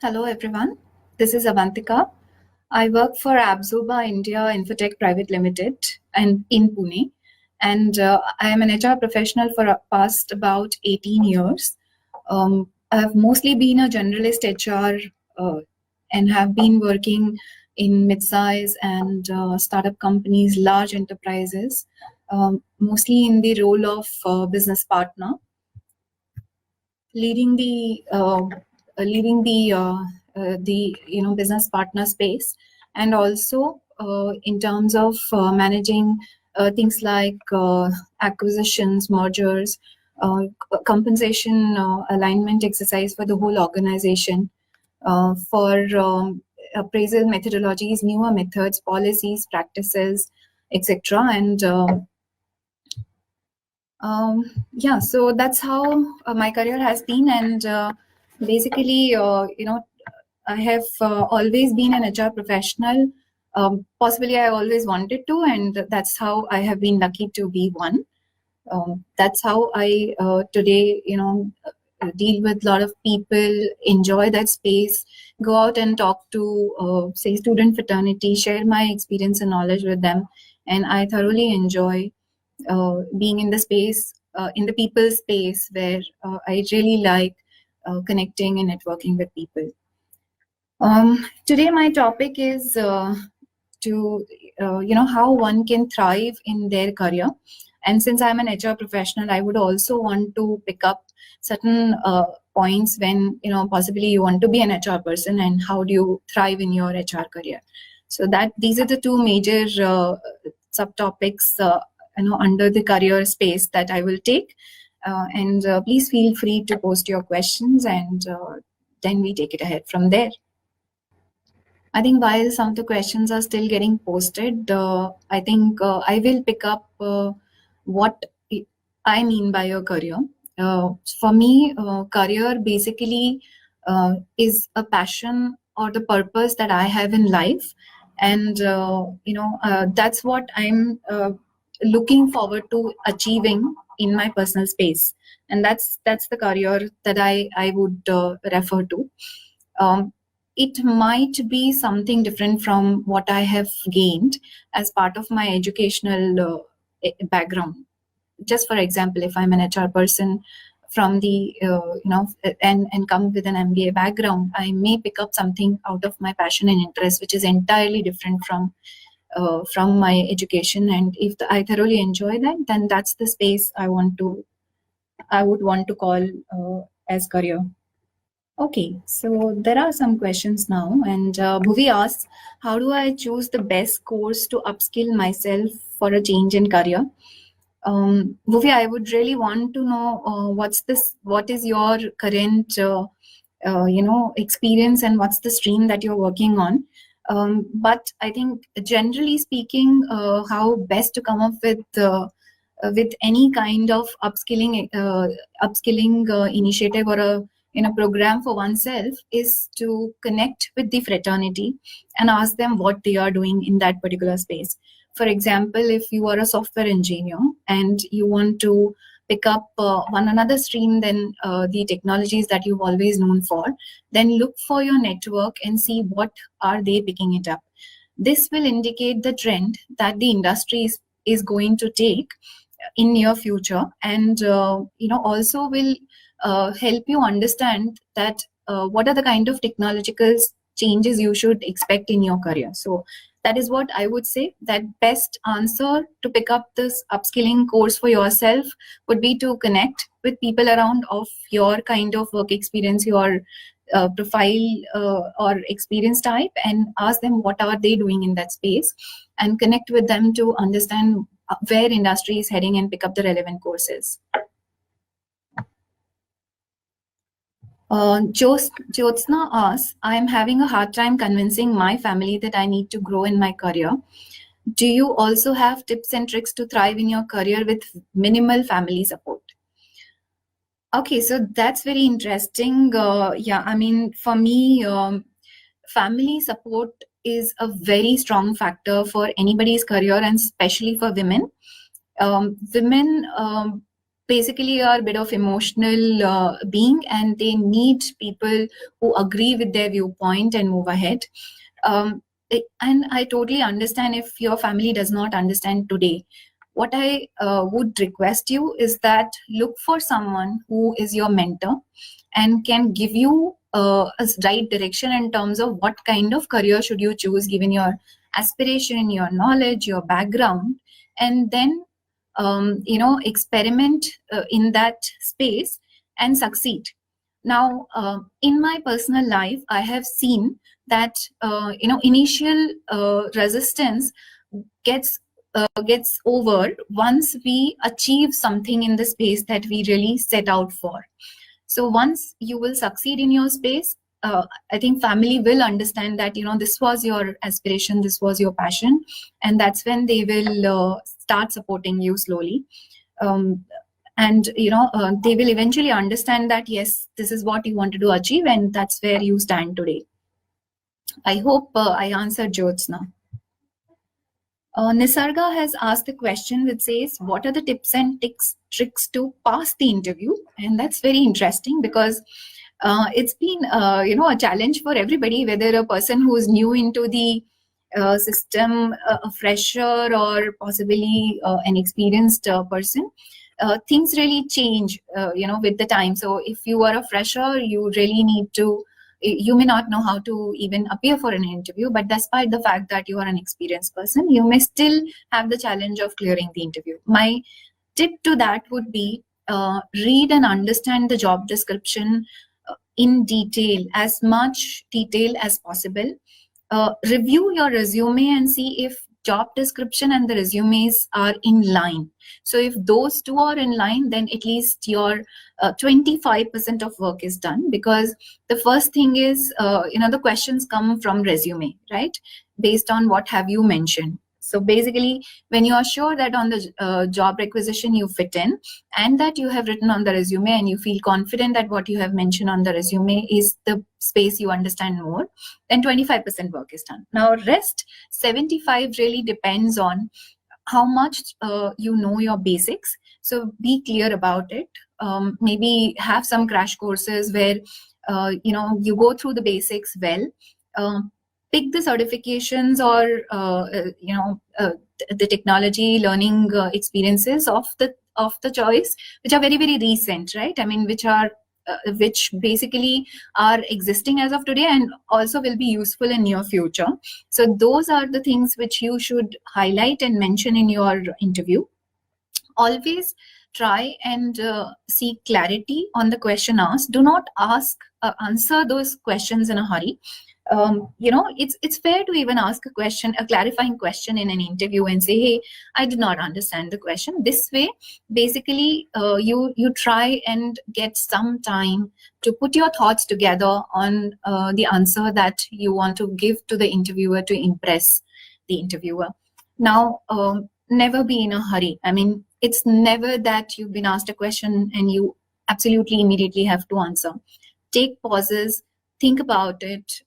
Hello, everyone. This is Avantika. I work for Abzooba India Infotech Private Limited and in Pune. And I am an HR professional for past about 18 years. I have mostly been a generalist HR and have been working in mid-size and startup companies, large enterprises, mostly in the role of business partner, leading the business partner space, and also in terms of managing things like acquisitions, mergers, compensation alignment exercise for the whole organization, for appraisal methodologies, newer methods, policies, practices, etc. And yeah, so that's how my career has been. And basically, I have always been an HR professional. Possibly, I always wanted to, and that's how I have been lucky to be one. That's how I today, deal with a lot of people, enjoy that space, go out and talk to, say, student fraternity, share my experience and knowledge with them, and I thoroughly enjoy being in the space, in the people space, where I really like connecting and networking with people. Today, my topic is how one can thrive in their career. And since I'm an HR professional, I would also want to pick up certain points when, possibly you want to be an HR person and how do you thrive in your HR career. So that these are the two major subtopics under the career space that I will take. And please feel free to post your questions, and then we take it ahead from there. I think while some of the questions are still getting posted, I think I will pick up what I mean by a career. For me, career basically is a passion or the purpose that I have in life. And, that's what I'm looking forward to achieving in my personal space. And that's the career that I would refer to. It might be something different from what I have gained as part of my educational background. Just for example, if I'm an HR person from the and come with an MBA background, I may pick up something out of my passion and interest, which is entirely different from my education. And if I thoroughly enjoy that, then that's the space I would want to call as career. Okay, so there are some questions now, and Bhuvi asks, how do I choose the best course to upskill myself for a change in career? Bhuvi, I would really want to know what is your current experience, and what's the stream that you're working on. But I think generally speaking, how best to come up with any kind of upskilling initiative or a program for oneself is to connect with the fraternity and ask them what they are doing in that particular space. For example, if you are a software engineer and you want to pick up one another stream than the technologies that you've always known for, then look for your network and see what are they picking it up. This will indicate the trend that the industry is going to take in near future, and also will help you understand that what are the kind of technological changes you should expect in your career. So that is what I would say, that best answer to pick up this upskilling course for yourself would be to connect with people around of your kind of work experience, your profile or experience type, and ask them what are they doing in that space, and connect with them to understand where industry is heading and pick up the relevant courses. Jyotsna asks, I am having a hard time convincing my family that I need to grow in my career. Do you also have tips and tricks to thrive in your career with minimal family support? Okay, so that's very interesting. Yeah, I mean, for me, family support is a very strong factor for anybody's career, and especially for women. Women basically are a bit of emotional being, and they need people who agree with their viewpoint and move ahead. And I totally understand if your family does not understand today. What I would request you is that look for someone who is your mentor and can give you a right direction in terms of what kind of career should you choose given your aspiration, your knowledge, your background, and then experiment in that space and succeed. Now, in my personal life, I have seen that initial resistance gets over once we achieve something in the space that we really set out for. So once you will succeed in your space, I think family will understand that this was your aspiration, this was your passion, and that's when they will start supporting you slowly. And they will eventually understand that yes, this is what you wanted to achieve, and that's where you stand today. I hope I answered Jyotsna. Nisarga has asked a question which says, what are the tips and tricks to pass the interview? And that's very interesting because it's been a challenge for everybody, whether a person who is new into the system, a fresher, or possibly an experienced person. Things really change with the time. So if you are a fresher, you really need to, you may not know how to even appear for an interview, but despite the fact that you are an experienced person, you may still have the challenge of clearing the interview. My tip to that would be read and understand the job description in detail, as much detail as possible. Review your resume and see if job description and the resumes are in line. So if those two are in line, then at least your 25% of work is done, because the first thing is, the questions come from resume, right? Based on what have you mentioned. So basically, when you are sure that on the job requisition you fit in, and that you have written on the resume, and you feel confident that what you have mentioned on the resume is the space you understand more, then 25% work is done. Now, rest 75 really depends on how much you know your basics. So be clear about it. Maybe have some crash courses where you go through the basics well. Pick the certifications or the technology learning experiences of the choice, which are very, very recent, right? I mean, which basically are existing as of today and also will be useful in near future. So those are the things which you should highlight and mention in your interview. Always try and seek clarity on the question asked. Do not answer those questions in a hurry. It's fair to even ask a clarifying question in an interview and say, hey, I did not understand the question. This way, basically, you try and get some time to put your thoughts together on the answer that you want to give to the interviewer to impress the interviewer. Now, never be in a hurry. I mean, it's never that you've been asked a question and you absolutely immediately have to answer. Take pauses. Think about it.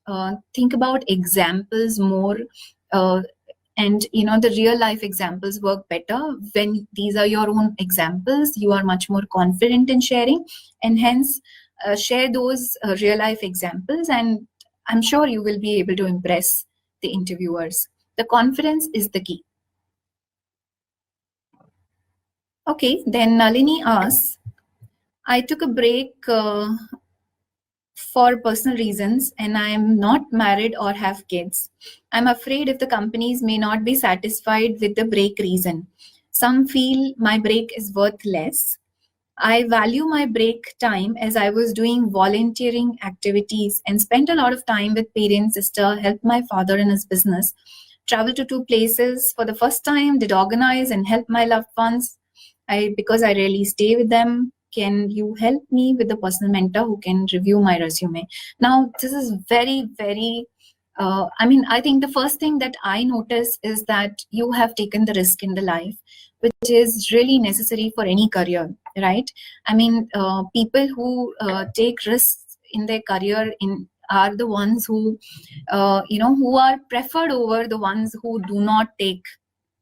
Think about examples more, and the real life examples work better when these are your own examples. You are much more confident in sharing, and hence share those real life examples, and I'm sure you will be able to impress the interviewers. The confidence is the key. Okay, then Nalini asks, I took a break for personal reasons, and I am not married or have kids. I'm afraid if the companies may not be satisfied with the break reason. Some feel my break is worth less. I value my break time as I was doing volunteering activities and spent a lot of time with parents, sister, helped my father in his business, traveled to 2 places for the first time, did organize and help my loved ones. Because I really stay with them. Can you help me with the personal mentor who can review my resume? Now, this is very, very, I think the first thing that I notice is that you have taken the risk in the life, which is really necessary for any career, right? I mean, people who take risks in their career are the ones who, who are preferred over the ones who do not take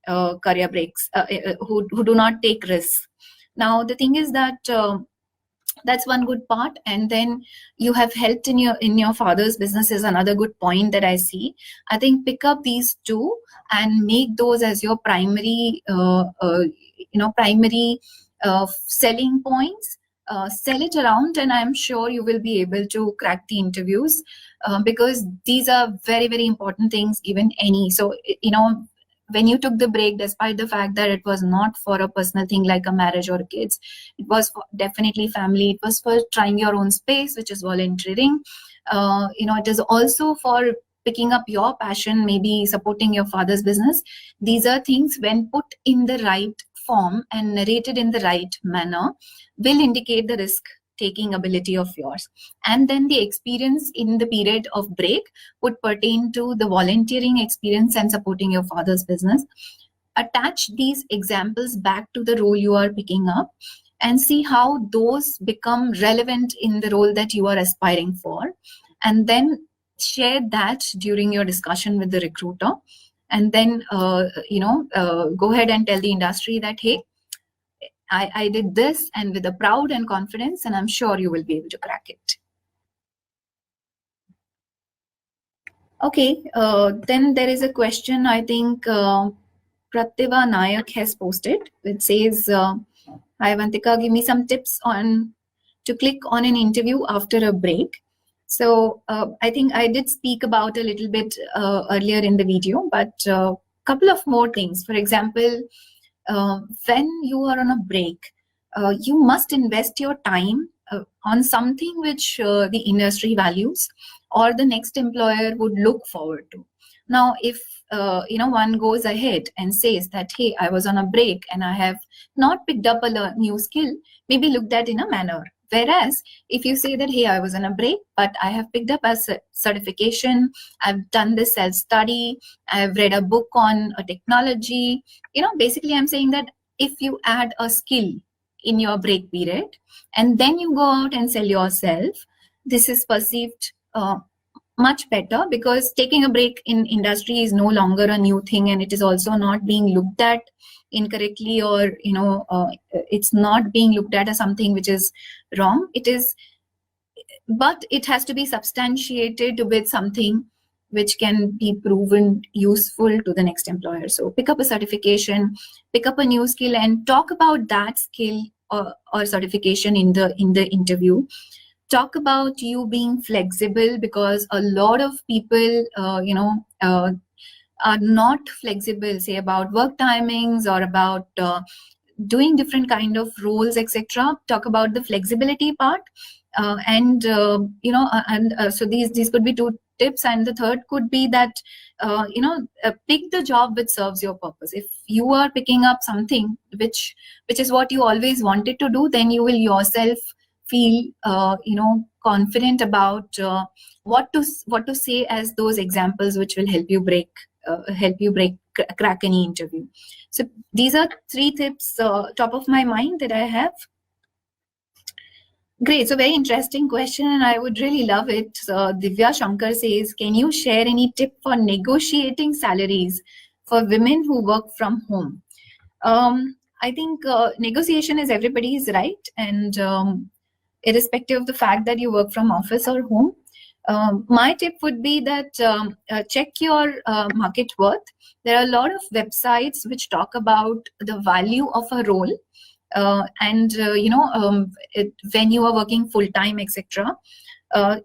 career breaks, who do not take risks. Now the thing is that that's one good part, and then you have helped in your father's business is another good point that I see. I think pick up these two and make those as your primary primary selling points. Sell it around, and I'm sure you will be able to crack the interviews, because these are very, very important things given any. So when you took the break, despite the fact that it was not for a personal thing like a marriage or kids, it was definitely family. It was for trying your own space, which is volunteering. It is also for picking up your passion, maybe supporting your father's business. These are things, when put in the right form and narrated in the right manner, will indicate the risk taking ability of yours. And then the experience in the period of break would pertain to the volunteering experience and supporting your father's business. Attach these examples back to the role you are picking up and see how those become relevant in the role that you are aspiring for, and then share that during your discussion with the recruiter, and then go ahead and tell the industry that, hey, I did this, and with a proud and confidence, and I'm sure you will be able to crack it. Okay, then there is a question, I think Prativa Nayak has posted. It says, hi Avantika, give me some tips on to click on an interview after a break. So I think I did speak about a little bit earlier in the video, but a couple of more things. For example, when you are on a break, you must invest your time on something which the industry values or the next employer would look forward to. Now, if one goes ahead and says that, hey, I was on a break and I have not picked up a new skill, maybe looked at in a manner. Whereas if you say that, hey, I was on a break, but I have picked up a certification, I've done this self-study, I've read a book on a technology, basically I'm saying that if you add a skill in your break period and then you go out and sell yourself, this is perceived much better, because taking a break in industry is no longer a new thing, and it is also not being looked at incorrectly, or it's not being looked at as something which is wrong. It is, but it has to be substantiated with something which can be proven useful to the next employer. So pick up a certification, pick up a new skill, and talk about that skill or certification in the interview. Talk about you being flexible, because a lot of people are not flexible, say about work timings or about doing different kind of roles, etc. Talk about the flexibility part, so these could be two tips. And the third could be that pick the job which serves your purpose. If you are picking up something which is what you always wanted to do, then you will yourself feel confident about what to say as those examples which will help you crack any interview. So these are 3 tips top of my mind that I have. Great. So very interesting question, and I would really love it. Divya Shankar says, can you share any tip for negotiating salaries for women who work from home? I think negotiation is everybody's right, and irrespective of the fact that you work from office or home, my tip would be that check your market worth. There are a lot of websites which talk about the value of a role, when you are working full-time, etc.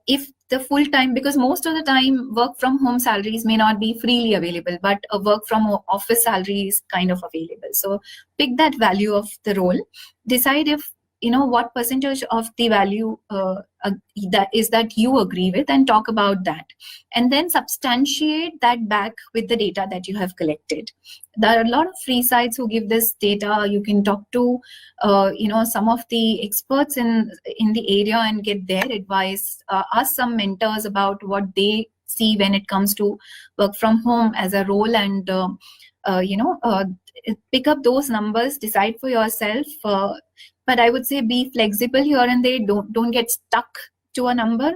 If the full-time, because most of the time work from home salaries may not be freely available, but a work from office salary is kind of available. So pick that value of the role, decide if what percentage of the value that you agree with, and talk about that, and then substantiate that back with the data that you have collected. There are a lot of free sites who give this data. You can talk to some of the experts in the area and get their advice. Ask some mentors about what they see when it comes to work from home as a role, and pick up those numbers, decide for yourself. But I would say be flexible here and there. Don't get stuck to a number.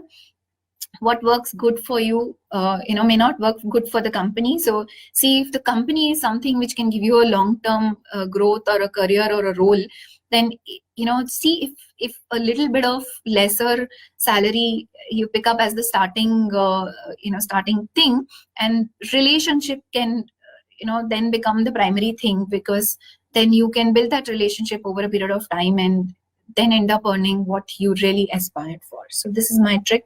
What works good for you, may not work good for the company. So see if the company is something which can give you a long-term growth or a career or a role. then see if a little bit of lesser salary you pick up as the starting thing, and relationship can then become the primary thing, because then you can build that relationship over a period of time and then end up earning what you really aspired for. So this is my trick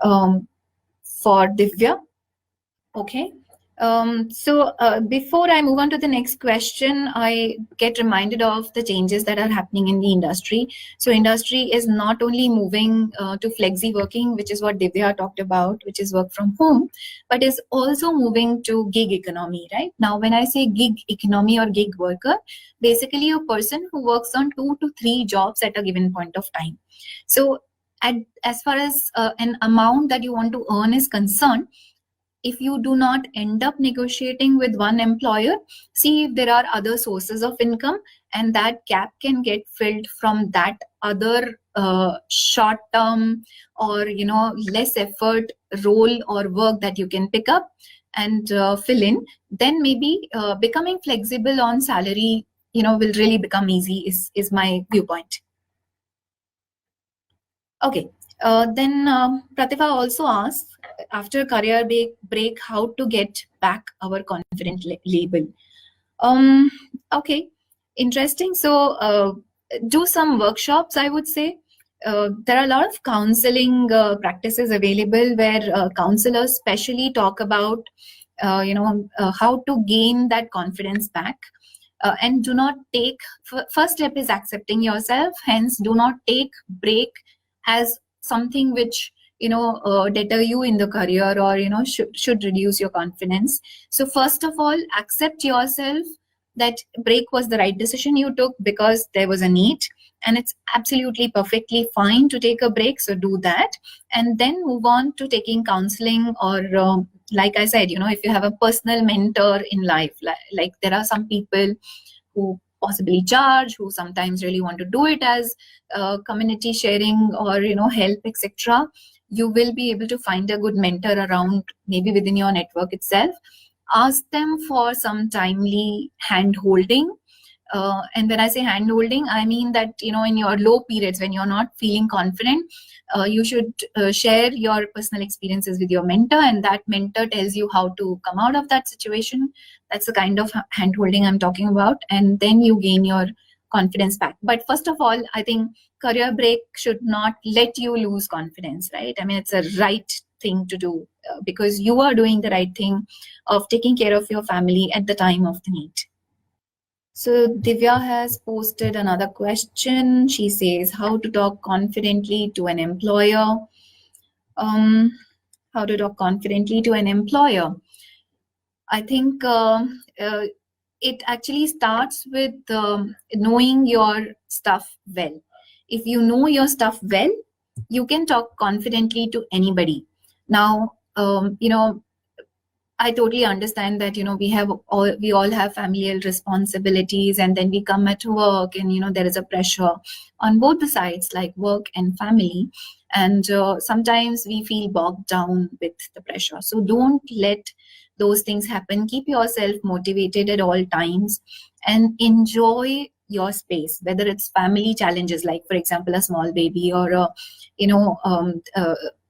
for Divya. Okay. So before I move on to the next question, I get reminded of the changes that are happening in the industry. So industry is not only moving to flexi working, which is what Divya talked about, which is work from home, but is also moving to gig economy, right? Now, when I say gig economy or gig worker, basically a person who works on 2 to 3 jobs at a given point of time. So as far as an amount that you want to earn is concerned, if you do not end up negotiating with one employer, see if there are other sources of income, and that gap can get filled from that other short term or less effort role or work that you can pick up and fill in. Then maybe becoming flexible on salary will really become easy, is my viewpoint. Okay. Then Pratifha also asks, after career break, how to get back our confident label. Okay, interesting. So do some workshops, I would say. There are a lot of counseling practices available where counselors specially talk about how to gain that confidence back. And do not take, first step is accepting yourself, hence do not take break as something which deter you in the career, or should reduce your confidence. So first of all, accept yourself that break was the right decision you took because there was a need, and it's absolutely perfectly fine to take a break. So do that, and then move on to taking counseling, or like I said, if you have a personal mentor in life, like there are some people who possibly charge, who sometimes really want to do it as community sharing or help, etc. You will be able to find a good mentor around, maybe within your network itself. Ask them for some timely hand holding. And when I say hand holding, I mean that in your low periods when you're not feeling confident, you should share your personal experiences with your mentor, and that mentor tells you how to come out of that situation. That's the kind of hand holding I'm talking about, and then you gain your confidence back. But first of all, I think career break should not let you lose confidence, right? I mean, it's a right thing to do because you are doing the right thing of taking care of your family at the time of the need. So Divya has posted another question. She says, how to talk confidently to an employer. How to talk confidently to an employer. I think it actually starts with knowing your stuff well. If you know your stuff well, you can talk confidently to anybody. Now, I totally understand that we all have familial responsibilities, and then we come at work, and there is a pressure on both the sides, like work and family, and sometimes we feel bogged down with the pressure. So don't let those things happen. Keep yourself motivated at all times and enjoy your space, whether it's family challenges, like for example a small baby, or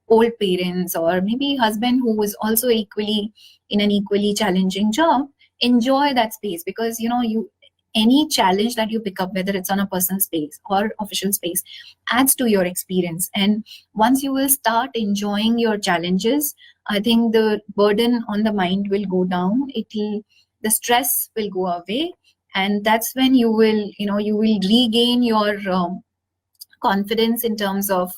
old parents, or maybe husband who is also equally in an equally challenging job. Enjoy that space, because any challenge that you pick up, whether it's on a personal space or official space, adds to your experience. And once you will start enjoying your challenges, I think the burden on the mind will go down. The stress will go away, and that's when you will regain your confidence in terms of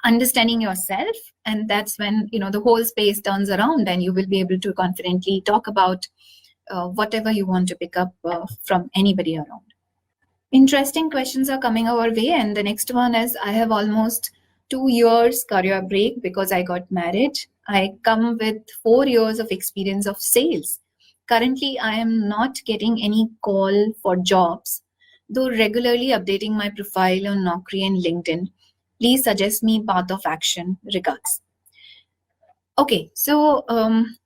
understanding yourself, and that's when the whole space turns around, and you will be able to confidently talk about whatever you want to pick up from anybody around. Interesting questions are coming our way, and the next one is, I have almost 2 years career break because I got married. I come with 4 years of experience of sales. Currently, I am not getting any call for jobs, though regularly updating my profile on Naukri and LinkedIn. Please suggest me path of action. Regards. Okay, so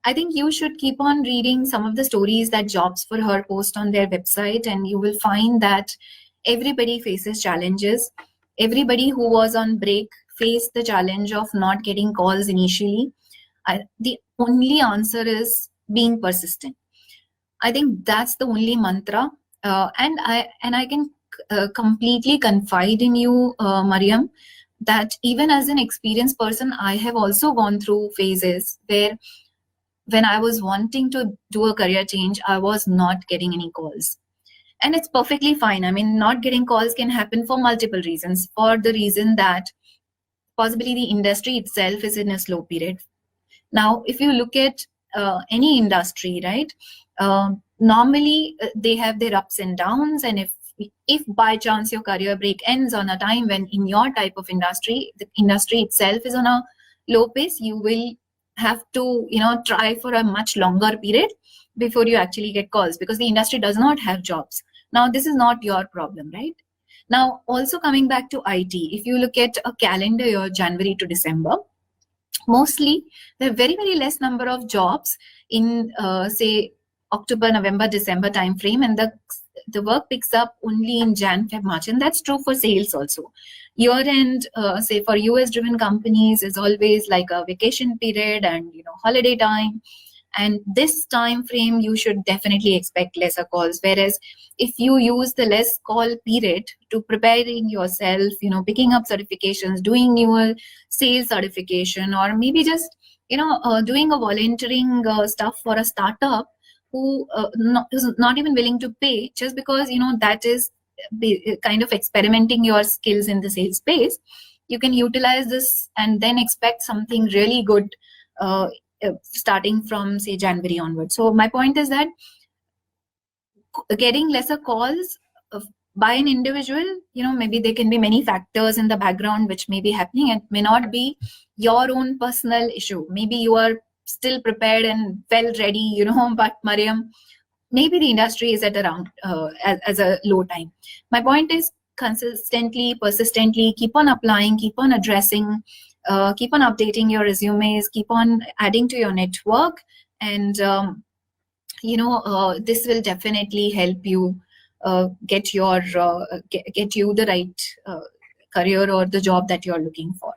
I think you should keep on reading some of the stories that Jobs for Her post on their website, and you will find that everybody faces challenges. Everybody who was on break faced the challenge of not getting calls initially. The only answer is being persistent. I think that's the only mantra, and I can completely confide in you, Mariam, that even as an experienced person, I have also gone through phases where when I was wanting to do a career change, I was not getting any calls. And it's perfectly fine. I mean, not getting calls can happen for multiple reasons. For the reason that possibly the industry itself is in a slow period. Now, if you look at any industry, right, normally they have their ups and downs, and if by chance your career break ends on a time when in your type of industry, the industry itself is on a low pace, you will have to try for a much longer period before you actually get calls, because the industry does not have jobs. Now, this is not your problem, right? Now, also coming back to IT, if you look at a calendar year, January to December, mostly there are very, very less number of jobs in say October, November, December time frame, and the work picks up only in Jan, Feb, March, and that's true for sales also. Year end, say for US driven companies, is always like a vacation period and holiday time, and this time frame you should definitely expect lesser calls. Whereas if you use the less call period to preparing yourself, picking up certifications, doing newer sales certification, or maybe just doing a volunteering stuff for a startup who is not even willing to pay, just because that is kind of experimenting your skills in the sales space, you can utilize this and then expect something really good starting from say January onwards. So my point is that getting lesser calls by an individual, maybe there can be many factors in the background which may be happening, and may not be your own personal issue. Maybe you are still prepared and well ready, but Mariam, maybe the industry is at around as a low time. My point is consistently, persistently keep on applying, keep on addressing, keep on updating your resumes, keep on adding to your network, and this will definitely help you get you the right career or the job that you're looking for.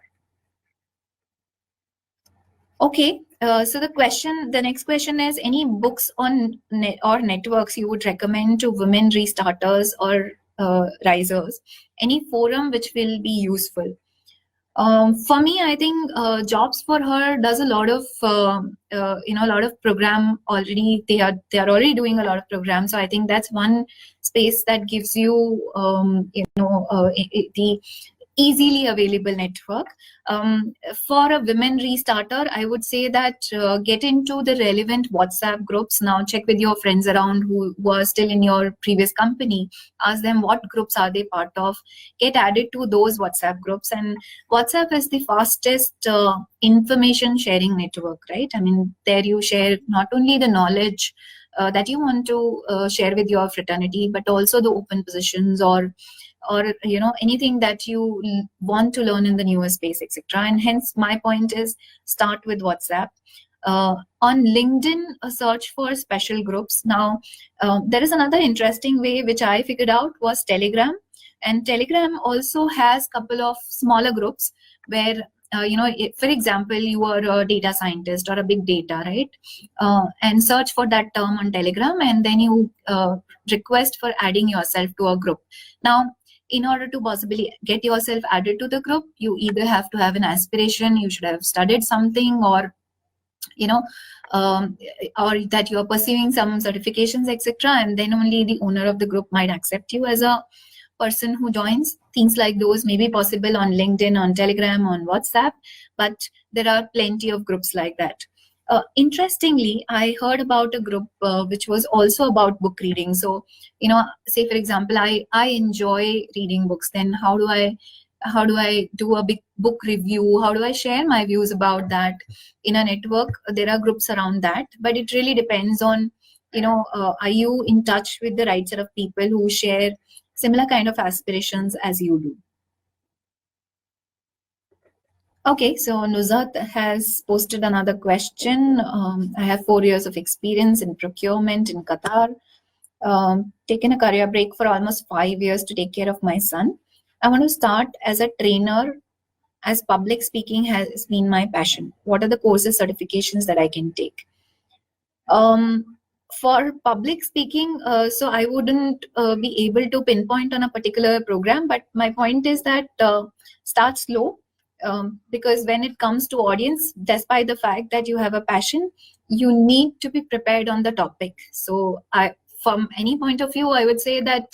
Okay, so the next question is, any books on or networks you would recommend to women restarters or risers? Any forum which will be useful? For me, I think Jobs for Her does a lot of a lot of program already. They are already doing a lot of programs. So I think that's one space that gives you the easily available network. For a women restarter, I would say that get into the relevant WhatsApp groups. Now check with your friends around who were still in your previous company. Ask them what groups are they part of. Get added to those WhatsApp groups. And WhatsApp is the fastest information sharing network, right? I mean, there you share not only the knowledge that you want to share with your fraternity, but also the open positions or anything that you want to learn in the newer space, etc. And hence my point is, start with WhatsApp. On LinkedIn, search for special groups. Now there is another interesting way which I figured out was Telegram, and Telegram also has a couple of smaller groups where for example, you are a data scientist or a big data, right? And search for that term on Telegram, and then you request for adding yourself to a group. Now, in order to possibly get yourself added to the group, you either have to have an aspiration, you should have studied something, or or that you are pursuing some certifications, etc. And then only the owner of the group might accept you as a person who joins. Things like those may be possible on LinkedIn, on Telegram, on WhatsApp, but there are plenty of groups like that. Interestingly, I heard about a group which was also about book reading. So, say for example, I enjoy reading books. Then how do I do a big book review? How do I share my views about that in a network? There are groups around that, but it really depends on, are you in touch with the right set of people who share similar kind of aspirations as you do? Okay, so Nuzat has posted another question. I have 4 years of experience in procurement in Qatar. Taken a career break for almost 5 years to take care of my son. I want to start as a trainer, as public speaking has been my passion. What are the courses, certifications that I can take? Um, for public speaking, so I wouldn't be able to pinpoint on a particular program, but my point is that start slow, because when it comes to audience, despite the fact that you have a passion, you need to be prepared on the topic. So from any point of view, I would say that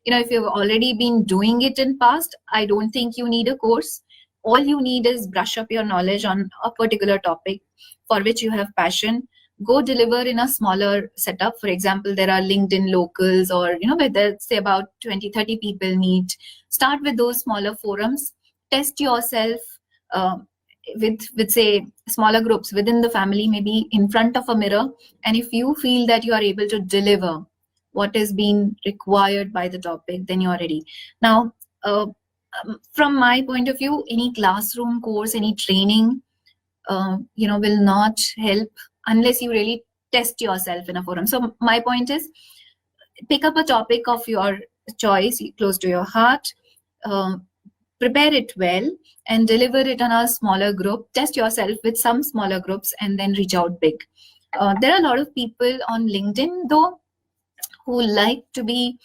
if you've already been doing it in past, I don't think you need a course. All you need is brush up your knowledge on a particular topic for which you have passion. Go deliver in a smaller setup. For example, there are LinkedIn locals, or where there's say about 20-30 people meet. Start with those smaller forums. Test yourself uh, with say smaller groups within the family, maybe in front of a mirror. And if you feel that you are able to deliver what is being required by the topic, then you are ready. Now, from my point of view, any classroom course, any training, will not help unless you really test yourself in a forum. So my point is, pick up a topic of your choice, close to your heart, uh, prepare it well, and deliver it on a smaller group. Test yourself with some smaller groups, and then reach out big. There are a lot of people on LinkedIn, though, who like to be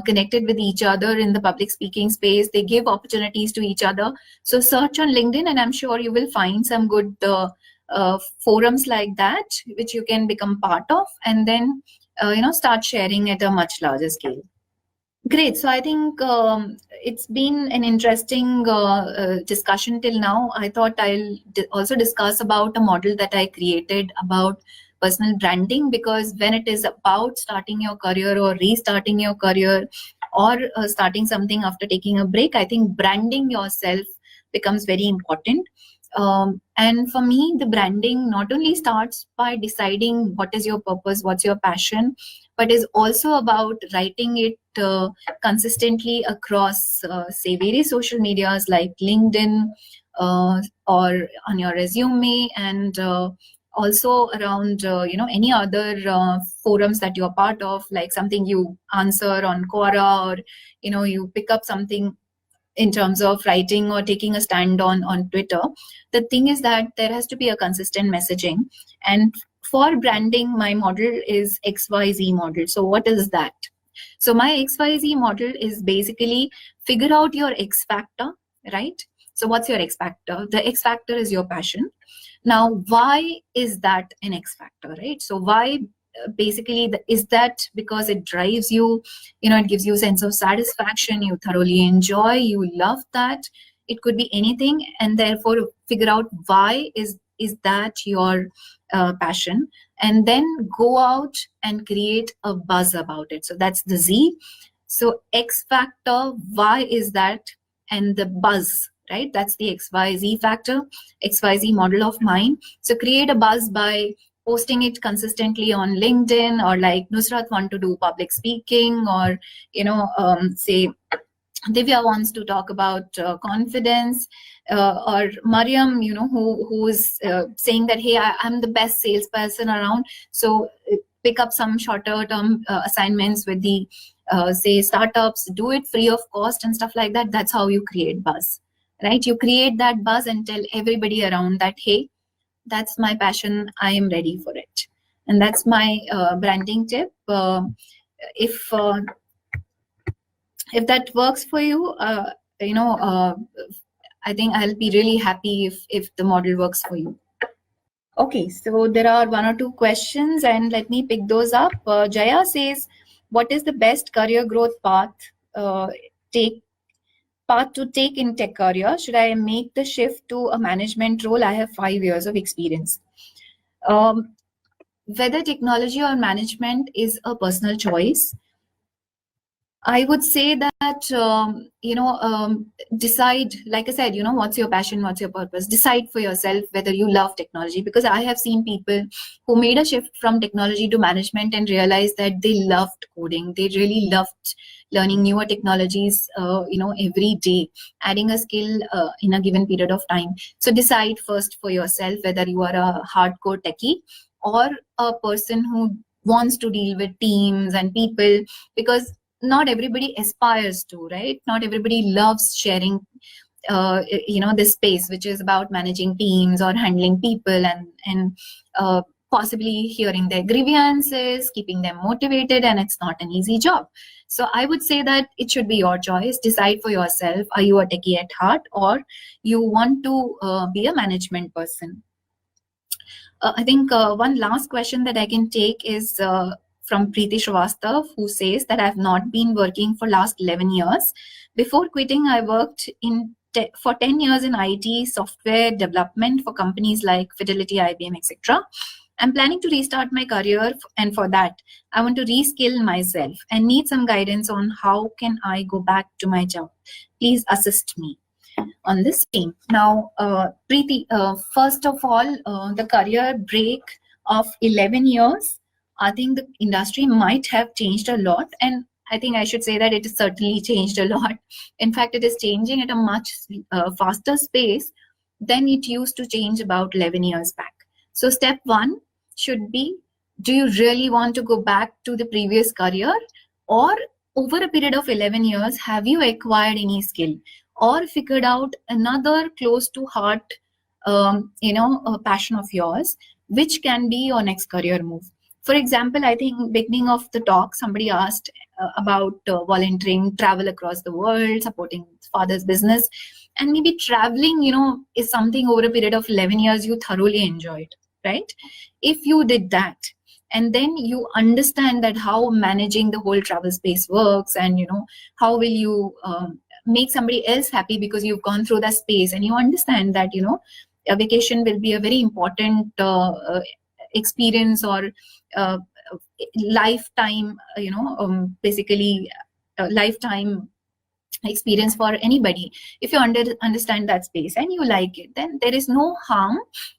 connected with each other in the public speaking space. They give opportunities to each other. So search on LinkedIn, and I'm sure you will find some good forums like that which you can become part of, and then start sharing at a much larger scale. Great. So I think it's been an interesting discussion till now. I thought I'll also discuss about a model that I created about personal branding, because when it is about starting your career or restarting your career, or starting something after taking a break, I think branding yourself becomes very important. And for me, the branding not only starts by deciding what is your purpose, what's your passion, but is also about writing it consistently across, say, various social medias like LinkedIn, or on your resume, and also around any other forums that you're part of, like something you answer on Quora, or you pick up something in terms of writing or taking a stand on Twitter. The thing is that there has to be a consistent messaging. And for branding, my model is XYZ model. So what is that? So my XYZ model is basically figure out your X factor, right? So what's your X factor? The X factor is your passion. Now, why is that an X factor, right? So why basically is that because it drives you, it gives you a sense of satisfaction, you thoroughly enjoy, you love that. It could be anything, and therefore figure out why is that your passion, and then go out and create a buzz about it. So that's the Z. So X factor, why is that, and the buzz, right? That's the XYZ factor, XYZ model of mine. So create a buzz by posting it consistently on LinkedIn, or like Nusrat want to do public speaking, or say Divya wants to talk about confidence, or Mariam, who's saying that, hey, I'm the best salesperson around. So pick up some shorter term assignments with the say startups, do it free of cost and stuff like that. That's how you create buzz, right? You create that buzz and tell everybody around that, hey, that's my passion, I am ready for it. And that's my branding tip. If that works for you, I think I'll be really happy if the model works for you. Okay, so there are one or two questions, and let me pick those up. Jaya says, what is the best career growth path to take in tech career? Should I make the shift to a management role? I have 5 years of experience. Whether technology or management is a personal choice. I would say that, decide, like I said, what's your passion, what's your purpose? Decide for yourself whether you love technology, because I have seen people who made a shift from technology to management and realized that they loved coding. They really loved learning newer technologies, every day, adding a skill in a given period of time. So decide first for yourself whether you are a hardcore techie or a person who wants to deal with teams and people, because not everybody aspires to, right? Not everybody loves sharing this space which is about managing teams or handling people, and possibly hearing their grievances, keeping them motivated, and it's not an easy job. So I would say that it should be your choice. Decide for yourself, are you a techie at heart, or you want to be a management person? I think one last question that I can take is from Preeti Srivastav, who says that I've not been working for last 11 years. Before quitting, I worked for 10 years in IT software development for companies like Fidelity, IBM, etc. I'm planning to restart my career, and for that, I want to reskill myself and need some guidance on how can I go back to my job. Please assist me on this theme. Now, Preeti, first of all, the career break of 11 years, I think the industry might have changed a lot, and I think I should say that it has certainly changed a lot. In fact, it is changing at a much faster pace than it used to change about 11 years back. So step one should be, do you really want to go back to the previous career, or over a period of 11 years, have you acquired any skill or figured out another close to heart, a passion of yours, which can be your next career move? For example, I think beginning of the talk, somebody asked about volunteering, travel across the world, supporting father's business, and maybe traveling, is something over a period of 11 years you thoroughly enjoyed, right? If you did that, and then you understand that how managing the whole travel space works, and how will you make somebody else happy because you've gone through that space, and you understand that a vacation will be a very important experience, or lifetime basically lifetime experience for anybody. If you understand that space and you like it, then there is no harm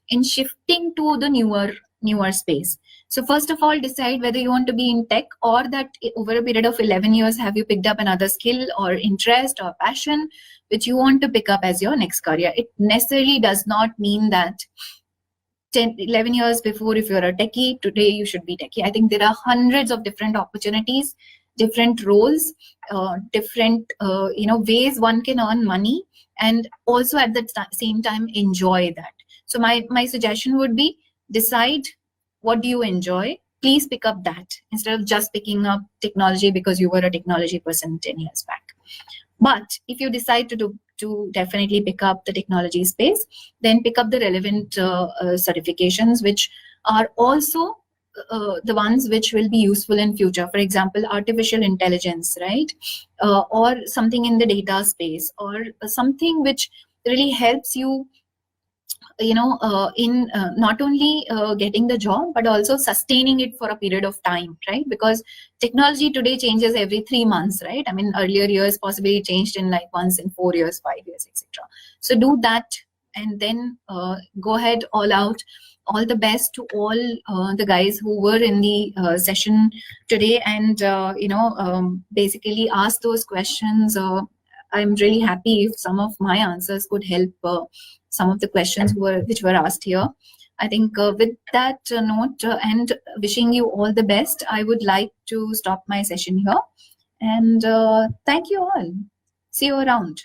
in shifting to the newer space. So first of all, decide whether you want to be in tech, or that over a period of 11 years, have you picked up another skill or interest or passion which you want to pick up as your next career. It necessarily does not mean that 11 years before, if you're a techie, today you should be techie. I think there are hundreds of different opportunities, different roles, different ways one can earn money, and also at the same time enjoy that. So my suggestion would be, decide what do you enjoy. Please pick up that instead of just picking up technology because you were a technology person 10 years back. But if you decide to definitely pick up the technology space, then pick up the relevant certifications, which are also the ones which will be useful in future. For example, artificial intelligence, right? Or something in the data space, or something which really helps you in not only getting the job, but also sustaining it for a period of time, right? Because technology today changes every 3 months, right? I mean, earlier years possibly changed in like once in 4 years, 5 years, etc. So do that, and then go ahead all out. All the best to all the guys who were in the session today, and basically ask those questions. I'm really happy if some of my answers could help some of the questions which were asked here. I think with that note and wishing you all the best, I would like to stop my session here. And thank you all. See you around.